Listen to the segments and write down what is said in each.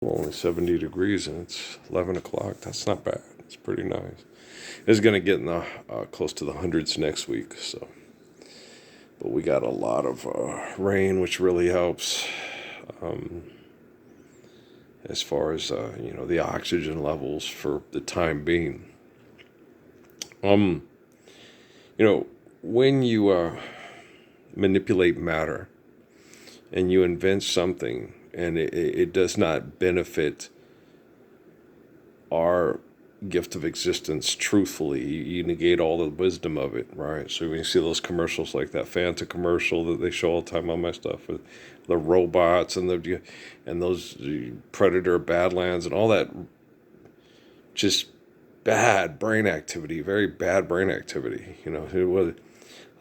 Only 70 degrees and it's 11 o'clock. That's not bad. It's pretty nice. It's going to get in the close to the hundreds next week. So, but we got a lot of rain, which really helps as far as the oxygen levels for the time being. When you manipulate matter and you invent something and it does not benefit our gift of existence truthfully, you negate all the wisdom of it, right? So when you see those commercials like that Fanta commercial that they show all the time on my stuff with the robots and those Predator Badlands and all that, just bad brain activity, very bad brain activity. It was.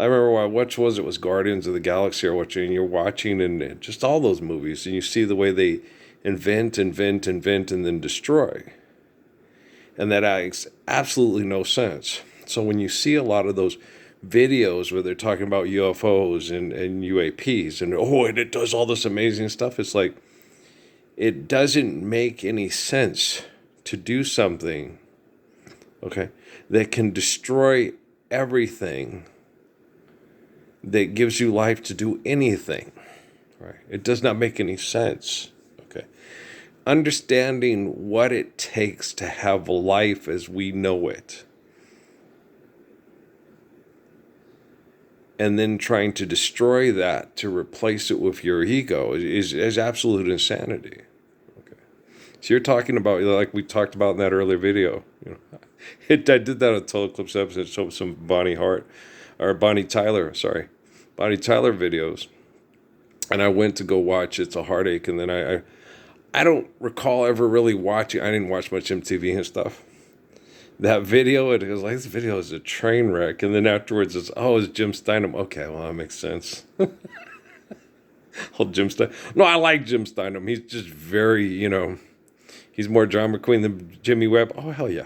I remember which was it was Guardians of the Galaxy or watching, and you're watching and just all those movies, and you see the way they invent, and then destroy. And that makes absolutely no sense. So when you see a lot of those videos where they're talking about UFOs and UAPs and it does all this amazing stuff, it's like it doesn't make any sense to do something, okay, that can destroy everything that gives you life to do anything, right? It does not make any sense, okay? Understanding what it takes to have a life as we know it, and then trying to destroy that to replace it with your ego is absolute insanity, okay? So you're talking about, like we talked about in that earlier video, I did that on Total Eclipse episode, showed some Bonnie Tyler videos, and I went to go watch It's a Heartache, and then I don't recall ever really watching. I didn't watch much MTV and stuff. That video, it was like, this video is a train wreck, and then afterwards it's Jim Steinman. Okay, well that makes sense. Old Jim Steinman. No, I like Jim Steinman. He's just very, he's more drama queen than Jimmy Webb. Oh hell yeah.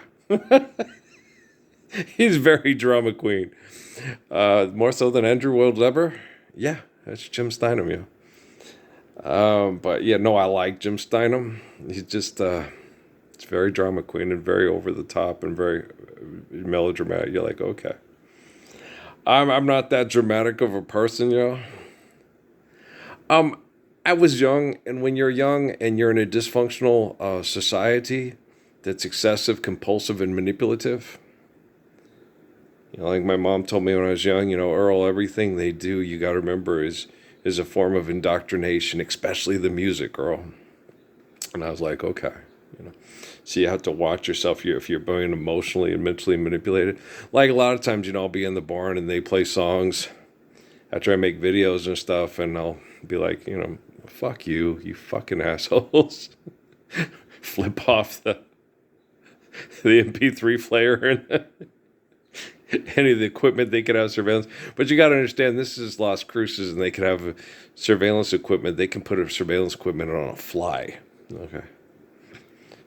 He's very drama queen. More so than Andrew Lloyd Webber. Yeah, that's Jim Steinman, yeah. But yeah, no, I like Jim Steinman. He's just, it's very drama queen and very over the top and very melodramatic. You're like, okay. I'm not that dramatic of a person, I was young, and when you're young and you're in a dysfunctional society that's excessive, compulsive, and manipulative, like my mom told me when I was young, Earl, everything they do, you got to remember, is a form of indoctrination, especially the music, Earl. And I was like, okay, So you have to watch yourself if you're being emotionally and mentally manipulated. Like a lot of times, I'll be in the barn and they play songs after I make videos and stuff, and I'll be like, fuck you, you fucking assholes. Flip off the MP3 player and any of the equipment they could have surveillance. But you got to understand, this is Las Cruces, and they could have surveillance equipment. They can put a surveillance equipment on a fly. Okay.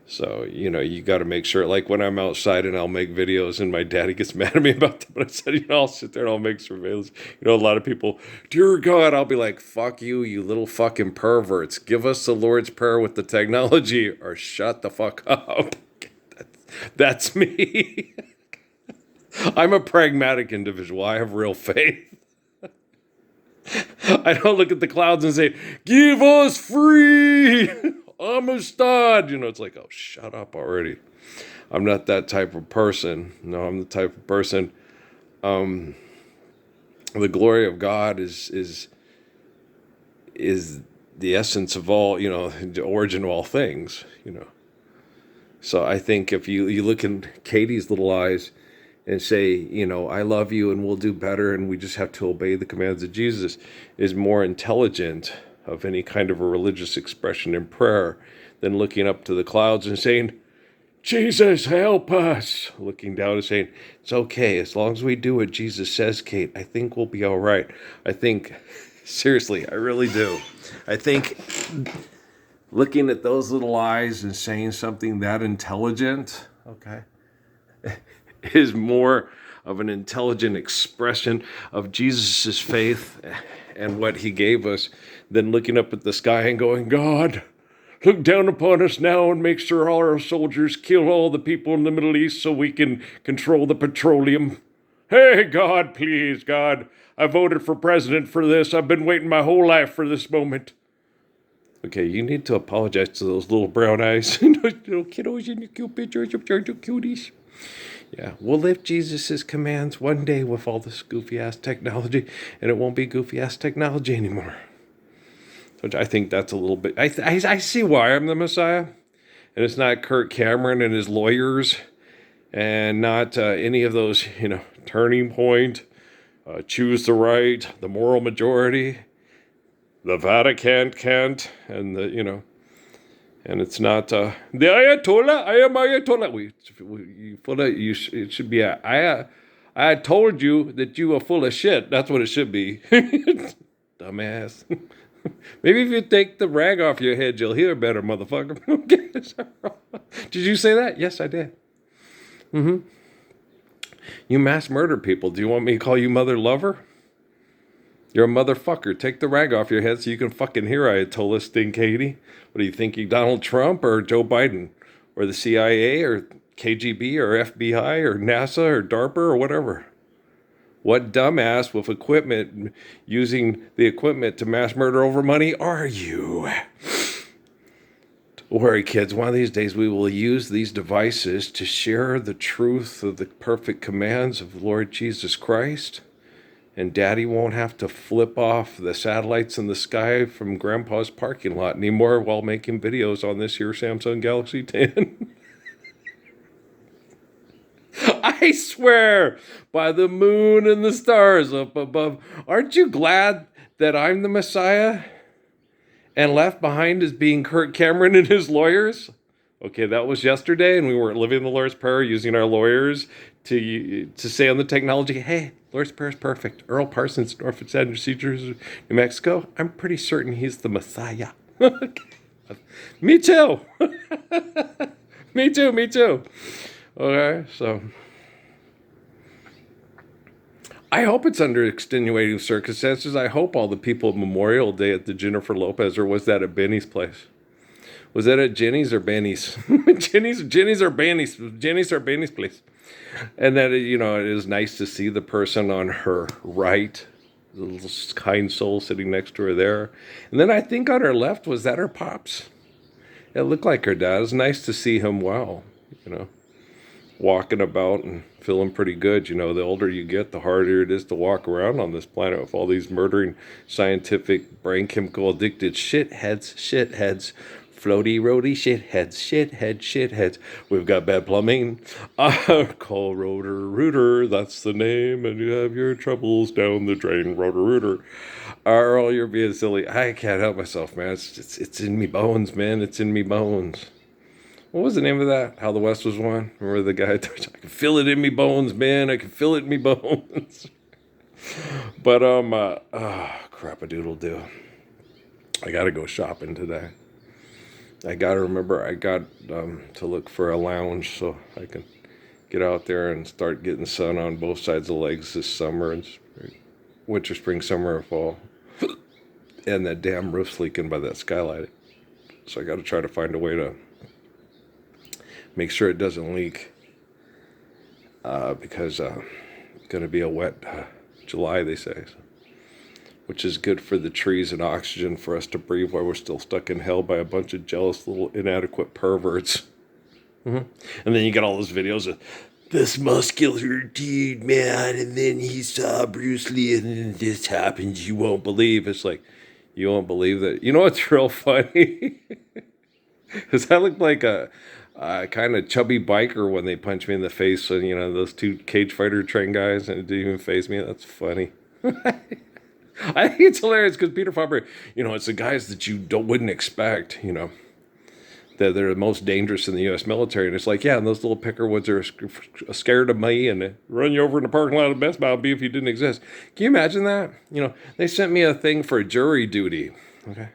So, you got to make sure, like when I'm outside and I'll make videos and my daddy gets mad at me about that, but I said, I'll sit there and I'll make surveillance. A lot of people, dear God, I'll be like, fuck you, you little fucking perverts. Give us the Lord's Prayer with the technology or shut the fuck up. That's me. I'm a pragmatic individual. I have real faith. I don't look at the clouds and say, give us free Amistad. It's like, oh, shut up already. I'm not that type of person. No, I'm the type of person. The glory of God is the essence of all, the origin of all things, So I think if you look in Katie's little eyes and say, I love you and we'll do better and we just have to obey the commands of Jesus, is more intelligent of any kind of a religious expression in prayer than looking up to the clouds and saying, Jesus, help us. Looking down and saying, it's okay. As long as we do what Jesus says, Kate, I think we'll be all right. I think, seriously, I really do. I think looking at those little eyes and saying something that intelligent, okay, is more of an intelligent expression of Jesus' faith and what he gave us than looking up at the sky and going, God, look down upon us now and make sure all our soldiers kill all the people in the Middle East so we can control the petroleum. Hey, God, please, God, I voted for president for this. I've been waiting my whole life for this moment. Okay, you need to apologize to those little brown eyes. Those little kiddos in your cute pictures of your cuties. Yeah, we'll lift Jesus' commands one day with all this goofy-ass technology, and it won't be goofy-ass technology anymore. Which I think that's a little bit... I see why I'm the Messiah. And it's not Kirk Cameron and his lawyers, and not any of those, Turning Point, Choose the Right, the Moral Majority, the Vatican can't, and and it's not the Ayatollah. I am Ayatollah. It should be I told you that you are full of shit. That's what it should be. Dumbass. Maybe if you take the rag off your head, you'll hear better, motherfucker. Did you say that? Yes, I did. You mass murder people. Do you want me to call you mother lover? You're a motherfucker. Take the rag off your head so you can fucking hear Ayatollah Stinkady. What do you think? You Donald Trump or Joe Biden? Or the CIA or KGB or FBI or NASA or DARPA or whatever? What dumbass with equipment, using the equipment to mass murder over money are you? Don't worry, kids. One of these days we will use these devices to share the truth of the perfect commands of the Lord Jesus Christ. And Daddy won't have to flip off the satellites in the sky from Grandpa's parking lot anymore while making videos on this here Samsung Galaxy 10. I swear, by the moon and the stars up above. Aren't you glad that I'm the Messiah? And left behind is being Kirk Cameron and his lawyers? Okay, that was yesterday, and we weren't living the Lord's Prayer, using our lawyers to say on the technology, hey, Lord's Prayer is perfect. Earl Parsons, Norfolk Southern Procedures, New Mexico. I'm pretty certain he's the Messiah. Me too. Me too. Okay, so I hope it's under extenuating circumstances. I hope all the people at Memorial Day at the Jennifer Lopez, or was that at Benny's place? Was that at Jenny's or Benny's? Jenny's or Benny's? Jenny's or Benny's place? And that, it is nice to see the person on her right, the little kind soul sitting next to her there. And then I think on her left, was that her pops? It looked like her dad. It was nice to see him well, walking about and feeling pretty good. The older you get, the harder it is to walk around on this planet with all these murdering, scientific, brain chemical addicted shitheads. Floaty, roady, shitheads. We've got bad plumbing. Call Roto-Rooter, that's the name, and you have your troubles down the drain, Roto-Rooter. Earl, you're being silly. I can't help myself, man. It's in me bones, man. It's in me bones. What was the name of that? How the West Was Won? Remember the guy? I can feel it in me bones, man. I can feel it in me bones. But, crap-a-doodle-doo. I gotta go shopping today. I gotta remember, I got to look for a lounge so I can get out there and start getting sun on both sides of the legs this summer, and winter, spring, summer, and fall. And that damn roof's leaking by that skylight. So I gotta try to find a way to make sure it doesn't leak, because it's gonna be a wet July, they say. So. Which is good for the trees and oxygen for us to breathe while we're still stuck in hell by a bunch of jealous little inadequate perverts. And then you get all those videos of this muscular dude, man, and then he saw Bruce Lee, and then this happens. You won't believe. It's like, you won't believe that. You know what's real funny? Because I look like a kind of chubby biker when they punch me in the face, and those two cage fighter train guys, and it didn't even faze me. That's funny. I think it's hilarious because Peter Farber, it's the guys that you wouldn't expect, that they're the most dangerous in the U.S. military. And it's like, yeah, and those little pickerwoods are scared of me and they run you over in the parking lot of Best Buy. I'll be if you didn't exist. Can you imagine that? They sent me a thing for jury duty. Okay.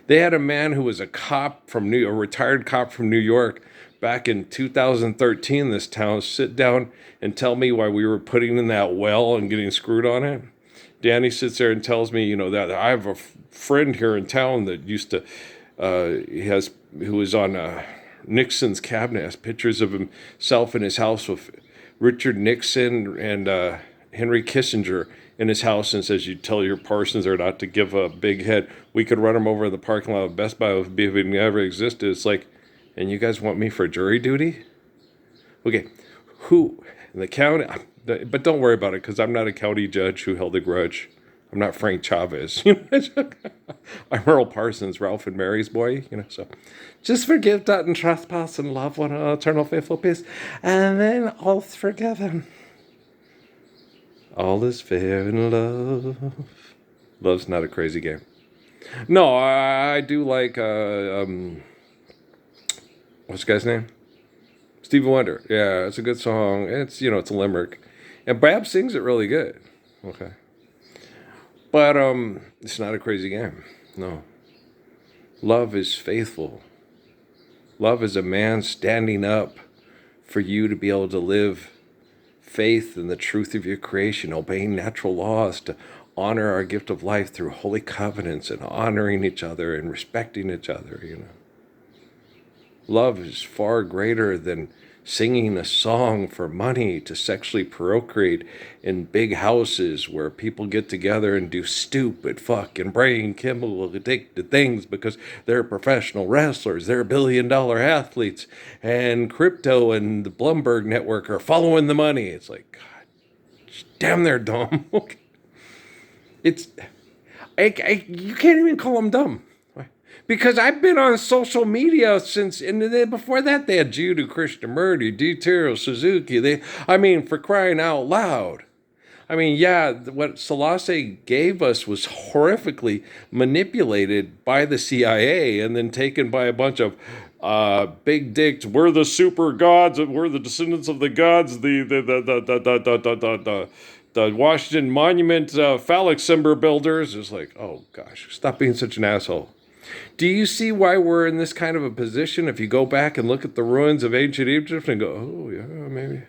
They had a man who was a retired cop from New York back in 2013, this town, sit down and tell me why we were putting in that well and getting screwed on it. Danny sits there and tells me, that I have a friend here in town that used to Who was on Nixon's cabinet, has pictures of himself in his house with Richard Nixon and Henry Kissinger in his house, and says, "You tell your Parsons they're not to give a big head. We could run him over in the parking lot of Best Buy if it never existed." It's like, and you guys want me for jury duty? Okay, who in the county? But don't worry about it, because I'm not a county judge who held a grudge. I'm not Frank Chavez. I'm Earl Parsons, Ralph and Mary's boy. So just forgive that and trespass and love one another, eternal faithful peace, and then all's forgiven. All is fair in love. Love's not a crazy game. No, I do like what's the guy's name? Stevie Wonder. Yeah, it's a good song. It's it's a limerick, and Bab sings it really good. Okay. But it's not a crazy game. No. Love is faithful. Love is a man standing up for you to be able to live faith in the truth of your creation, obeying natural laws, to honor our gift of life through holy covenants and honoring each other and respecting each other. Love is far greater than singing a song for money to sexually procreate in big houses where people get together and do stupid fucking brain chemical addicted things because they're professional wrestlers, they're billion-dollar athletes, and crypto and the Bloomberg network are following the money. It's like, God, damn, they're dumb. You can't even call them dumb. Because I've been on social media since, and then before that they had Judo Krishnamurti, D. Suzuki. For crying out loud. What Selassie gave us was horrifically manipulated by the CIA and then taken by a bunch of big dicks. We're the super gods, we're the descendants of the gods, the Washington Monument phallic symbol builders. It's like, oh gosh, stop being such an asshole. Do you see why we're in this kind of a position? If you go back and look at the ruins of ancient Egypt and go, oh yeah, maybe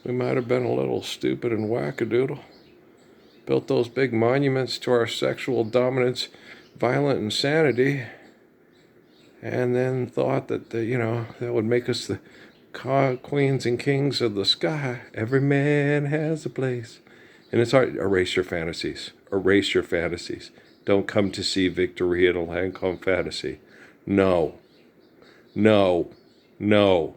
we might have been a little stupid and wackadoodle. Built those big monuments to our sexual dominance, violent insanity, and then thought that, that would make us the queens and kings of the sky. Every man has a place. And it's hard. Erase your fantasies. Erase your fantasies. Don't come to see victory in a Lancome fantasy. No. No. No.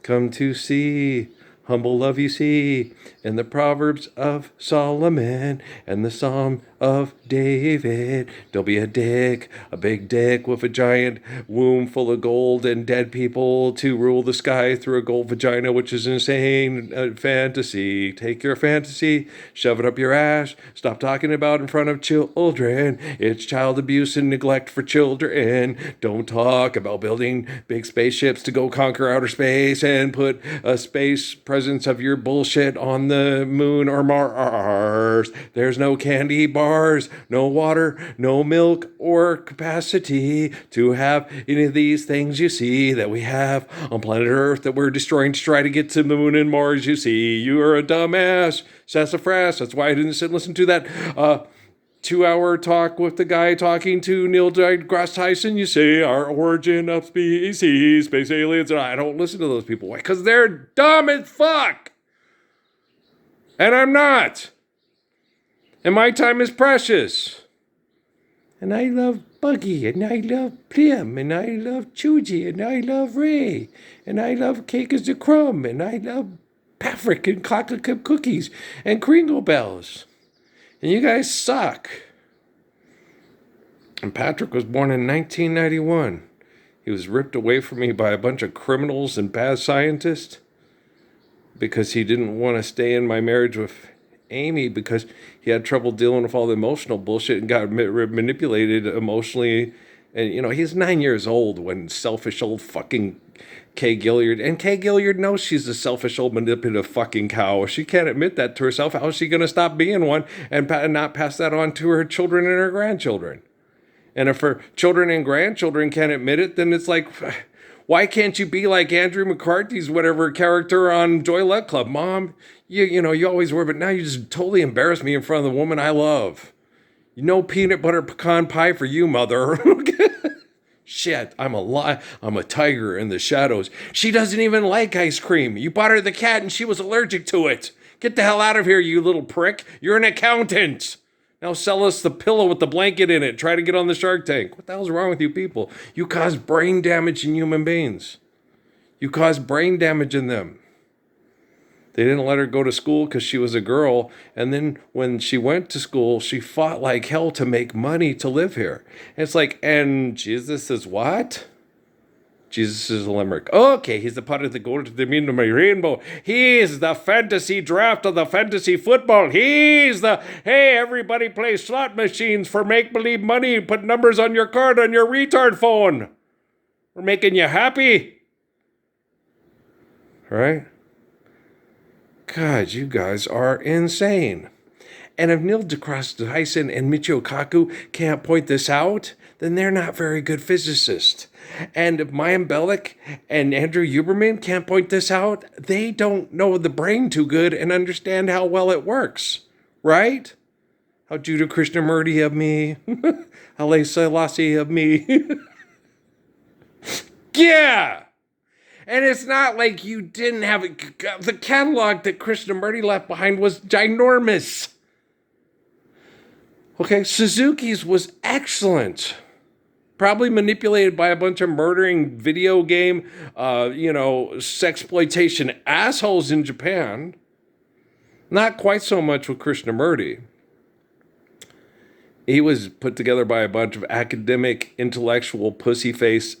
Come to see humble love you see in the Proverbs of Solomon and the Psalm of David. Don't be a dick, a big dick with a giant womb full of gold and dead people to rule the sky through a gold vagina, which is insane fantasy. Take your fantasy, shove it up your ass, stop talking about it in front of children. It's child abuse and neglect for children. Don't talk about building big spaceships to go conquer outer space and put a space presence of your bullshit on the moon or Mars. There's no candy bars, no water, no milk or capacity to have any of these things you see that we have on planet Earth that we're destroying to try to get to the moon and Mars. You see, you are a dumbass, sassafras. That's why I didn't sit and listen to that 2-hour talk with the guy talking to Neil deGrasse Tyson. You say our origin of species, space aliens. And I don't listen to those people. Why? Because they're dumb as fuck. And I'm not. And my time is precious. And I love Buggy, and I love Plim, and I love Chuji, and I love Ray, and I love Cake as a Crumb, and I love Patrick and Chocolate Cookies and Kringle Bells. And you guys suck. And Patrick was born in 1991. He was ripped away from me by a bunch of criminals and bad scientists because he didn't want to stay in my marriage with Amy because he had trouble dealing with all the emotional bullshit and got manipulated emotionally. And, he's 9 years old when selfish old fucking Kay Gilliard. And Kay Gilliard knows she's a selfish old manipulative fucking cow. She can't admit that to herself. How is she going to stop being one and not pass that on to her children and her grandchildren? And if her children and grandchildren can't admit it, then it's like, why can't you be like Andrew McCarthy's whatever character on Joy Luck Club? Mom, you always were, but now you just totally embarrass me in front of the woman I love. Peanut butter pecan pie for you, mother. Shit, I'm a tiger in the shadows. She doesn't even like ice cream. You bought her the cat and she was allergic to it. Get the hell out of here, you little prick. You're an accountant. Now sell us the pillow with the blanket in it. Try to get on the Shark Tank. What the hell's wrong with you people? You cause brain damage in human beings. You cause brain damage in them. They didn't let her go to school because she was a girl. And then when she went to school, she fought like hell to make money to live here. And it's like, and Jesus is what? Jesus is a limerick. Okay, he's the part of the gold to the mean of my rainbow. He's the fantasy draft of the fantasy football. He's the, hey, everybody play slot machines for make-believe money. Put numbers on your card on your retard phone. We're making you happy. All right? God, you guys are insane. And if Neil deGrasse Tyson and Michio Kaku can't point this out, then they're not very good physicists. And if Mayim Bialik and Andrew Huberman can't point this out, they don't know the brain too good and understand how well it works. Right? How Judah Krishnamurti of me. Haile Selassie of me. Yeah! And it's not like you didn't have it. The catalog that Krishnamurti left behind was ginormous. Okay, Suzuki's was excellent. Probably manipulated by a bunch of murdering video game, sexploitation assholes in Japan. Not quite so much with Krishnamurti. He was put together by a bunch of academic, intellectual, pussyface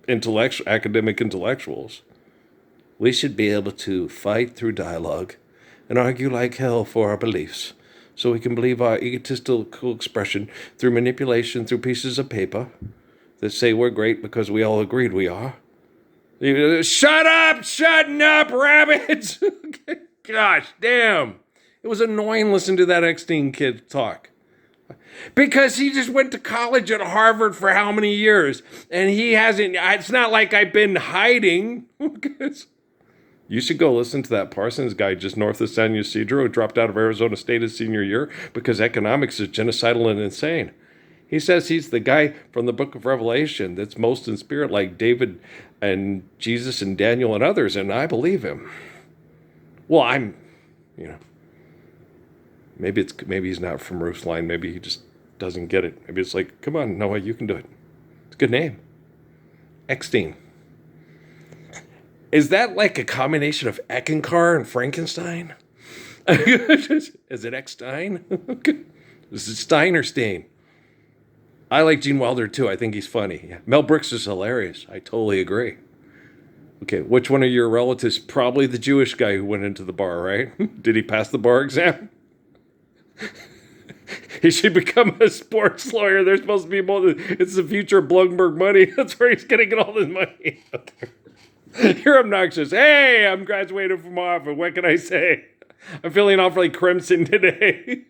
academic intellectuals. We should be able to fight through dialogue and argue like hell for our beliefs, so we can believe our egotistical expression through manipulation through pieces of paper that say we're great because we all agreed we are. Shutting up, rabbits! Gosh, damn. It was annoying listening to that Eckstein kid talk. Because he just went to college at Harvard for how many years? And he hasn't, it's not like I've been hiding. You should go listen to that Parsons guy just north of San Ysidro who dropped out of Arizona State his senior year because economics is genocidal and insane. He says he's the guy from the book of Revelation that's most in spirit like David and Jesus and Daniel and others, and I believe him. Well, maybe he's not from Roofline. Maybe he just doesn't get it. Maybe it's like, come on, Noah, you can do it. It's a good name. Eckstein. Is that like a combination of Eckankar and Frankenstein? Is it Eckstein? Is it Stein or Stain? I like Gene Wilder too. I think he's funny. Yeah. Mel Brooks is hilarious. I totally agree. Okay, which one of your relatives? Probably the Jewish guy who went into the bar, right? Did he pass the bar exam? He should become a sports lawyer. There's supposed to be more. It's the future of Bloomberg money. That's where he's going to get all this money. You're obnoxious. Hey, I'm graduated from Harvard. What can I say? I'm feeling awfully crimson today.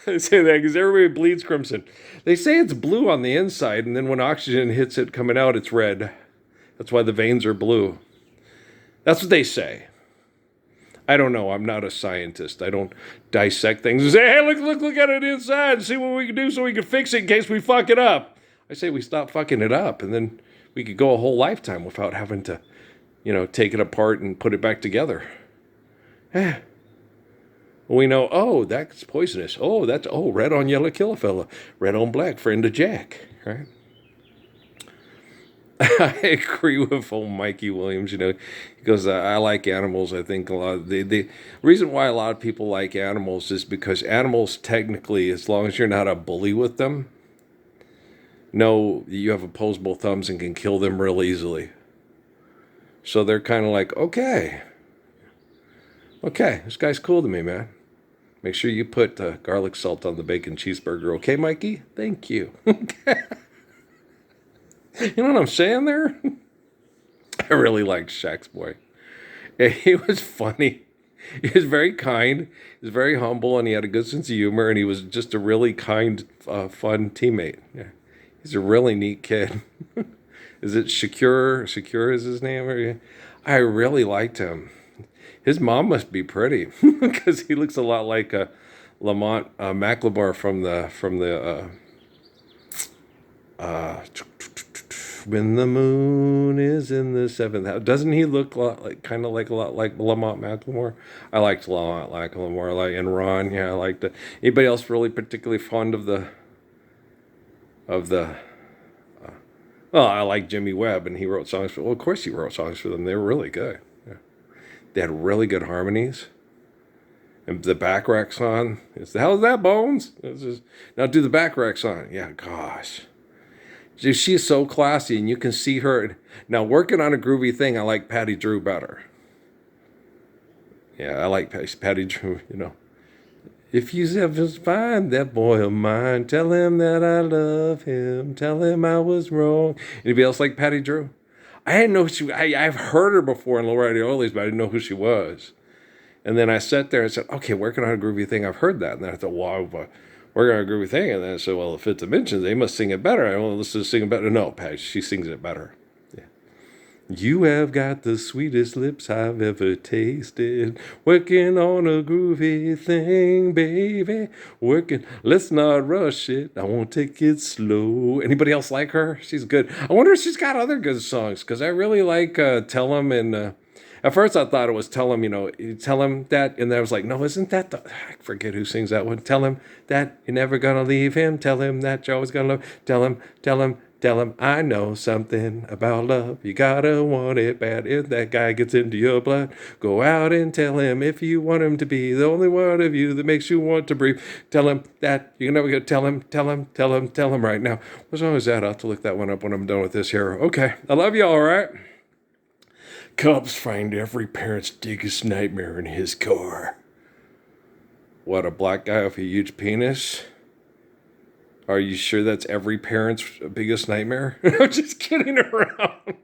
I say that because everybody bleeds crimson. They say it's blue on the inside, and then when oxygen hits it coming out, it's red. That's why the veins are blue. That's what they say. I don't know. I'm not a scientist. I don't dissect things and say, hey, look at it inside and see what we can do so we can fix it in case we fuck it up. I say we stop fucking it up, and then we could go a whole lifetime without having to, take it apart and put it back together. We know, that's poisonous. Red on yellow kill a fella. Red on black, friend of Jack, right? I agree with old Mikey Williams, he goes, I like animals. I think a lot of the reason why a lot of people like animals is because animals technically, as long as you're not a bully with them, you have opposable thumbs and can kill them real easily. So they're kind of like, okay, this guy's cool to me, man. Make sure you put garlic salt on the bacon cheeseburger. Okay, Mikey? Thank you. You know what I'm saying there? I really liked Shaq's boy. He was funny. He was very kind. He was very humble, and he had a good sense of humor, and he was just a really kind, fun teammate. Yeah. He's a really neat kid. Is it Shakur? Shakur is his name? I really liked him. His mom must be pretty because he looks a lot like Lamont McLemore from the when the moon is in the seventh house. Doesn't he look kind of like a lot like Lamont McLemore? I liked Lamont McLemore, and Ron. Yeah, I liked it. Anybody else really particularly fond of the? Well, I like Jimmy Webb, and he wrote songs for. Well, of course he wrote songs for them. They were really good. Yeah. They had really good harmonies. And the Backrack song is the hell is that, Bones? Now do the Backrack song. Yeah, gosh. She's so classy, and you can see her. Now, working on a groovy thing, I like Patty Drew better. Yeah, I like Patty Drew, If you ever find that boy of mine, tell him that I love him. Tell him I was wrong. Anybody else like Patty Drew? I didn't know I've heard her before in Low Ridiolis, but I didn't know who she was. And then I sat there and said, okay, working on a groovy thing, I've heard that. And then I thought, wow, working on a groovy thing. And then I said, well, the Fifth Dimension, they must sing it better. I want to listen to sing it better. No, Pat, she sings it better. Yeah. You have got the sweetest lips I've ever tasted. Working on a groovy thing, baby. Let's not rush it. I won't take it slow. Anybody else like her? She's good. I wonder if she's got other good songs, because I really like Tell 'Em and... At first, I thought it was tell him, tell him that. And then I was like, no, isn't that I forget who sings that one. Tell him that you're never going to leave him. Tell him that you're always going to love. Tell him I know something about love. You got to want it bad. If that guy gets into your blood, go out and tell him if you want him to be the only one of you that makes you want to breathe. Tell him that you're never going to tell him right now. What song is that? I'll have to look that one up when I'm done with this here. Okay. I love you all right. Cubs find every parent's biggest nightmare in his car. What, a black guy with a huge penis? Are you sure that's every parent's biggest nightmare? I'm just kidding around.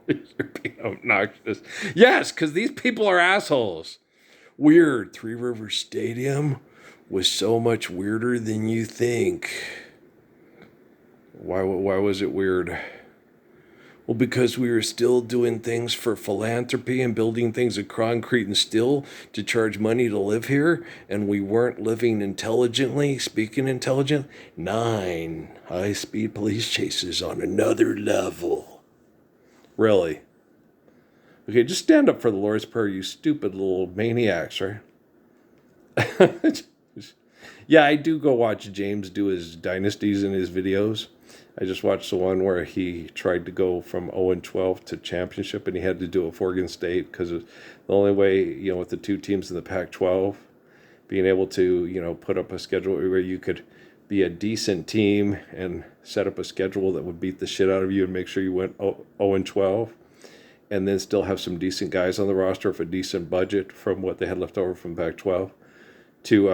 You're being obnoxious. Yes, because these people are assholes. Weird. Three Rivers Stadium was so much weirder than you think. Why was it weird? Well, because we were still doing things for philanthropy and building things of concrete and steel to charge money to live here, and we weren't living intelligently, speaking intelligent. 9 high-speed police chases on another level. Really? Okay, just stand up for the Lord's Prayer, you stupid little maniacs, right? Yeah, I do go watch James do his dynasties in his videos. I just watched the one where he tried to go from 0-12 to championship, and he had to do it for Oregon State because the only way, with the two teams in the Pac-12, being able to, put up a schedule where you could be a decent team and set up a schedule that would beat the shit out of you and make sure you went 0-12, and then still have some decent guys on the roster with a decent budget from what they had left over from Pac-12 to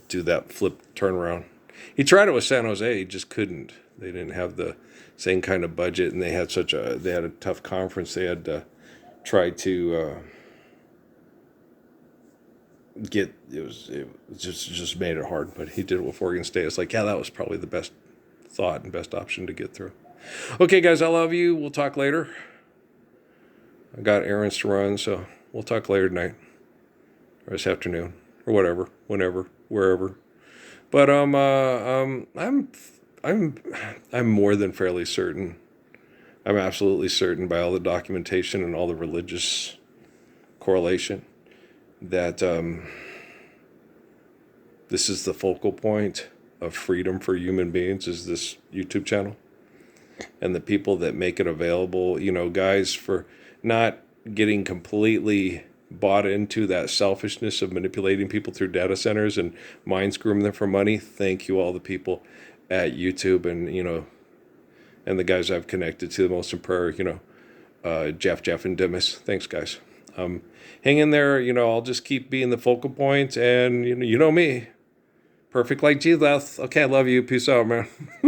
do that flip turnaround. He tried it with San Jose, he just couldn't. They didn't have the same kind of budget, and they had a tough conference. They had to try to it just made it hard. But he did it with Oregon State. It's like, yeah, that was probably the best thought and best option to get through. Okay, guys, I love you. We'll talk later. I got errands to run, so we'll talk later tonight. Or this afternoon, or whatever, whenever, wherever. But I'm more than fairly certain. I'm absolutely certain by all the documentation and all the religious correlation that this is the focal point of freedom for human beings, is this YouTube channel, and the people that make it available. Guys, for not getting completely bought into that selfishness of manipulating people through data centers and mind screwing them for money. Thank you, all the people at YouTube and the guys I've connected to the most in prayer, Jeff, and Dimas. Thanks, guys. Hang in there. I'll just keep being the focal point, and you know me. Perfect like Jesus. Okay, I love you. Peace out, man.